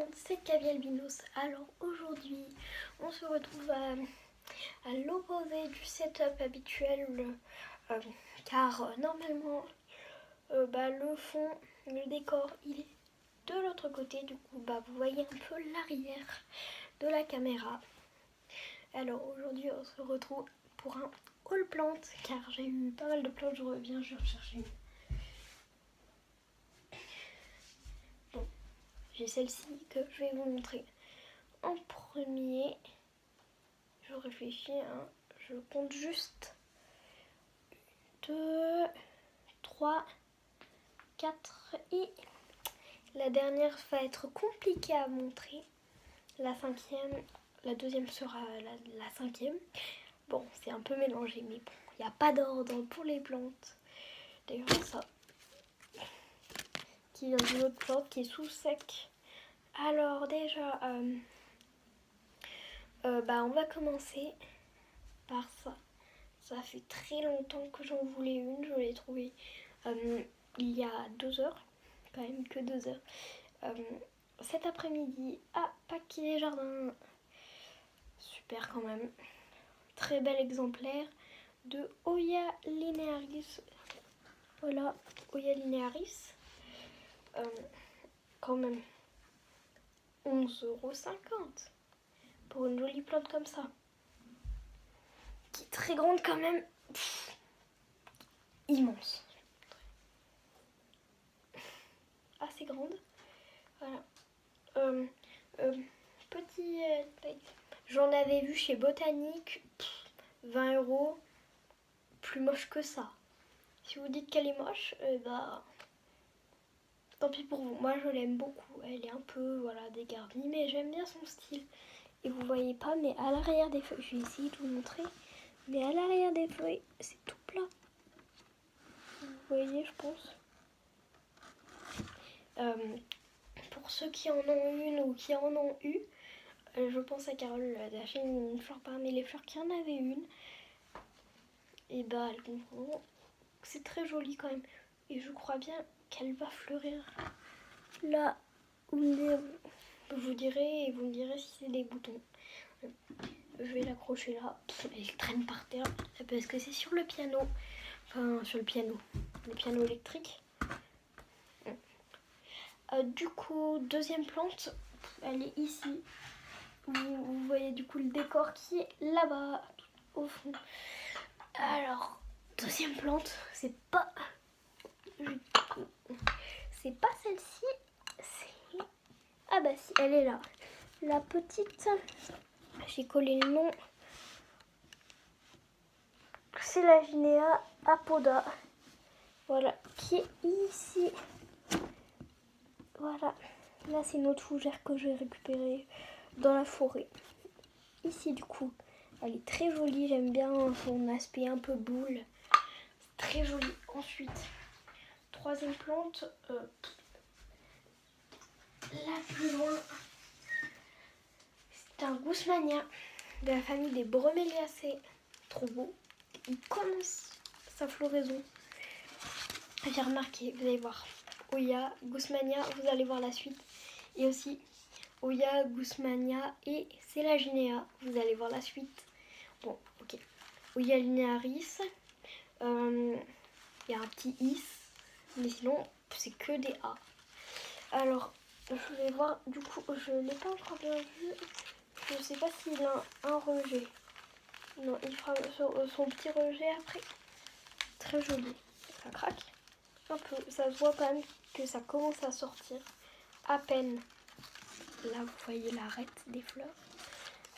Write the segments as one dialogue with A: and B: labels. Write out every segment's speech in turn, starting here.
A: monde, c'est Kavi Albinos. Alors aujourd'hui, on se retrouve à l'opposé du setup habituel, car normalement, le fond, le décor, il est de l'autre côté. Du coup, vous voyez un peu l'arrière de la caméra. Alors aujourd'hui, on se retrouve pour un haul plante, car j'ai eu pas mal de plantes. Je reviens, je vais rechercher une. J'ai celle-ci que je vais vous montrer en premier. Je réfléchis, je compte juste 2, 3, 4 et la dernière va être compliquée à montrer. La cinquième, la deuxième sera la cinquième. Bon, c'est un peu mélangé, mais bon, il n'y a pas d'ordre pour les plantes. D'ailleurs, ça qui vient d'une autre plante qui est sous sec. Alors déjà, on va commencer par ça. Ça fait très longtemps que j'en voulais une. Je l'ai trouvée il y a 2 heures, quand même que 2 heures. Cet après-midi à Paquet Jardin. Super quand même. Très bel exemplaire de Oya linearis. Voilà, Oya linearis. Quand même 11,50 € pour une jolie plante comme ça. Qui est très grande quand même. Immense. Assez grande. Voilà. Petit j'en avais vu chez Botanique, 20 €. Plus moche que ça. Si vous dites qu'elle est moche, tant pis pour vous. Moi je l'aime beaucoup. Elle est un peu dégarnie, mais j'aime bien son style. Et vous voyez pas, mais à l'arrière des feuilles, je vais essayer de vous montrer. Mais à l'arrière des feuilles, c'est tout plat. Vous voyez, je pense. Pour ceux qui en ont une ou qui en ont eu, je pense à Carole, elle a fait une fleur parmi les fleurs qui en avait une. Et elle comprend. C'est très joli quand même. Et je crois bien qu'elle va fleurir là. Vous direz et vous me direz si c'est des boutons. Je vais l'accrocher là. Elle traîne par terre parce que c'est sur le piano. Enfin, sur le piano électrique. Du coup, deuxième plante, elle est ici. Vous voyez du coup le décor qui est là-bas, au fond. Alors, deuxième plante, c'est pas celle-ci. Si, elle est là. La petite, j'ai collé le nom. C'est la Gynéa apoda. Voilà, qui est ici. Voilà. Là, c'est une autre fougère que j'ai récupérée dans la forêt. Ici, du coup, elle est très jolie. J'aime bien son aspect un peu boule. C'est très joli. Ensuite, troisième plante, la plus loin, c'est un Gusmania de la famille des Broméliaceae. Trop beau. Il commence sa floraison. J'ai remarqué, vous allez voir. Oya, Gusmania, vous allez voir la suite. Et aussi Oya, Gusmania et c'est la Gynéa. Vous allez voir la suite. Bon, ok. Oya linearis. Il y a un petit is. Mais sinon, c'est que des A. Alors, je vais voir. Du coup, je ne l'ai pas encore bien vu. Je ne sais pas s'il a un rejet. Non, il fera son petit rejet après. Très joli. Ça craque un peu. Ça se voit quand même que ça commence à sortir. À peine. Là, vous voyez l'arête des fleurs.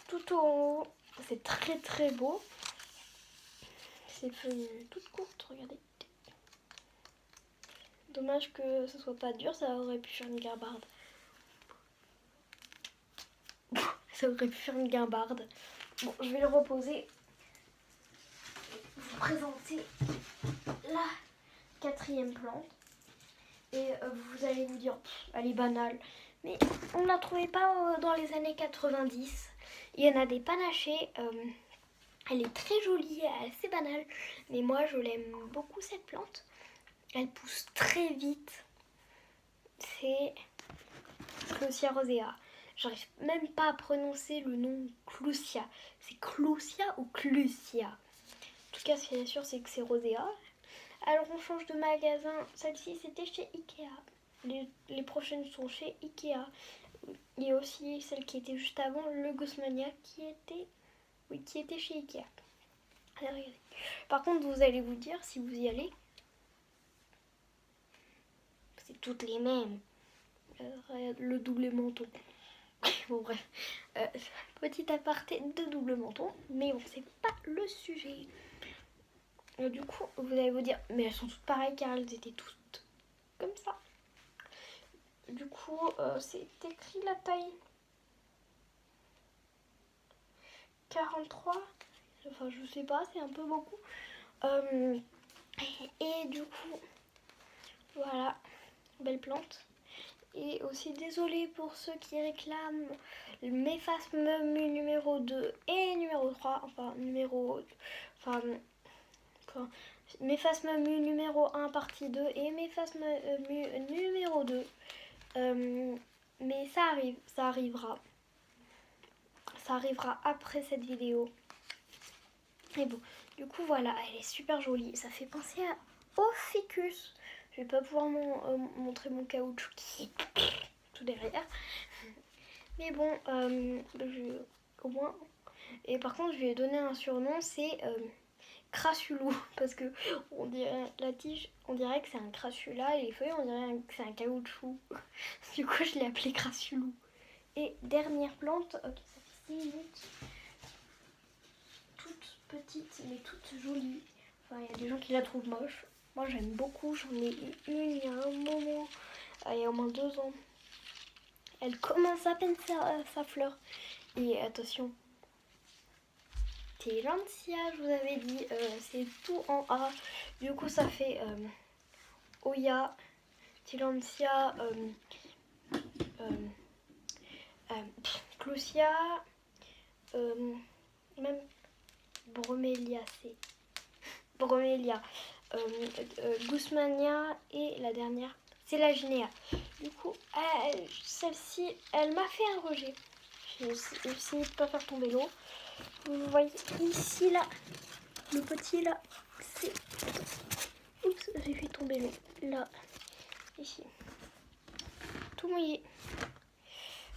A: Tout au haut, c'est très très beau. Ces feuilles toutes courtes, regardez. Dommage que ce soit pas dur, ça aurait pu faire une guimbarde. Ça aurait pu faire une guimbarde. Bon, je vais le reposer. Vous présenter la quatrième plante. Et vous allez vous dire, elle est banale. Mais on ne la trouvait pas dans les années 90. Il y en a des panachés. Elle est très jolie, assez banale. Mais moi, je l'aime beaucoup cette plante. Elle pousse très vite. C'est Closia rosea. J'arrive même pas à prononcer le nom Clusia. C'est Clusia ou Clusia? En tout cas, ce qui est sûr, c'est que c'est rosea. Alors, on change de magasin. Celle-ci, c'était chez Ikea. Les prochaines sont chez Ikea. Il y a aussi celle qui était juste avant, le Gusmania, qui était chez Ikea. Allez, regardez. Par contre, vous allez vous dire, si vous y allez, c'est toutes les mêmes. Le double menton. Bon, bref. Petit aparté de double menton. Mais bon, c'est pas le sujet. Du coup, vous allez vous dire, mais elles sont toutes pareilles car elles étaient toutes comme ça. Du coup, c'est écrit la taille 43. Enfin, je sais pas, c'est un peu beaucoup. Et du coup, voilà, belle plante. Et aussi désolée pour ceux qui réclament mes fameux numéro 2 et numéro 3. Enfin, mes fameux numéro 1 partie 2 et mes fameux numéro 2. Mais ça arrive, ça arrivera. Ça arrivera après cette vidéo. Et bon, du coup voilà, elle est super jolie. Ça fait penser au ficus. Je vais pas pouvoir montrer mon caoutchouc qui est tout derrière. Mais bon, au moins. Et par contre, je lui ai donné un surnom, c'est Crassulou. Parce que on dirait la tige, on dirait que c'est un crassula et les feuilles, on dirait que c'est un caoutchouc. Du coup, je l'ai appelé Crassulou. Et dernière plante, ok, ça fait 6 minutes. Toute petite, mais toute jolie. Enfin, il y a des gens qui la trouvent moche. Moi, j'aime beaucoup. J'en ai eu une il y a un moment, il y a au moins 2 ans. Elle commence à peine sa fleur. Et attention, Tillandsia, je vous avais dit, c'est tout en A. Du coup, ça fait Oya, Tillandsia, Clusia, même Broméliacée. Bromélia, Gusmania et la dernière, c'est la Gynéa. Du coup, celle-ci, elle m'a fait un rejet. J'ai essayé de ne pas faire tomber l'eau. Vous voyez ici, là, le petit, là, c'est... Oups, j'ai fait tomber l'eau. Là, ici. Tout mouillé.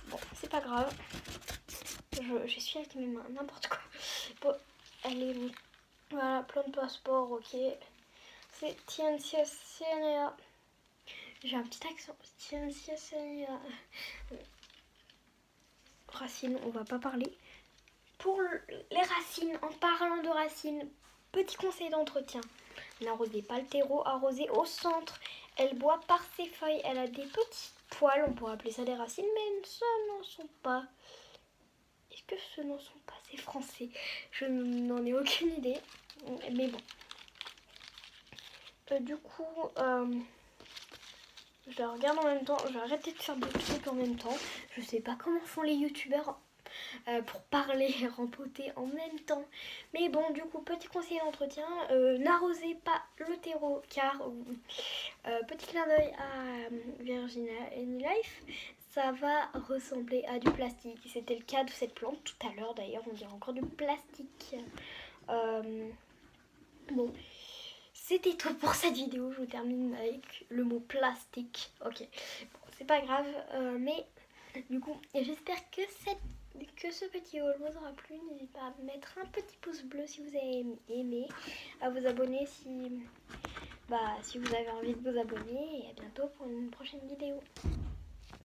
A: Bon, c'est pas grave. J'essuie avec mes mains, n'importe quoi. Bon, elle est... Voilà, plein de passeports, ok. C'est Tianxia Cianea. J'ai un petit accent. Tianxia Cianea. Racines, on va pas parler. Pour les racines, en parlant de racines, petit conseil d'entretien. N'arrosez pas le terreau, arrosez au centre. Elle boit par ses feuilles. Elle a des petits poils, on pourrait appeler ça des racines, mais ce n'en sont pas. Est-ce que ce n'en sont pas? C'est français. Je n'en ai aucune idée. Mais bon. Du coup, je la regarde en même temps. J'ai arrêté de faire des trucs en même temps. Je sais pas comment font les youtubeurs pour parler et rempoter en même temps. Mais bon, du coup, petit conseil d'entretien. N'arrosez pas le terreau car, petit clin d'œil à Virginia Anylife, ça va ressembler à du plastique. C'était le cas de cette plante tout à l'heure d'ailleurs. On dirait encore du plastique. Bon. C'était tout pour cette vidéo, je vous termine avec le mot plastique. Ok, bon, c'est pas grave, mais du coup, j'espère que ce petit haul vous aura plu. N'hésitez pas à mettre un petit pouce bleu si vous avez aimé, à vous abonner si vous avez envie de vous abonner, et à bientôt pour une prochaine vidéo.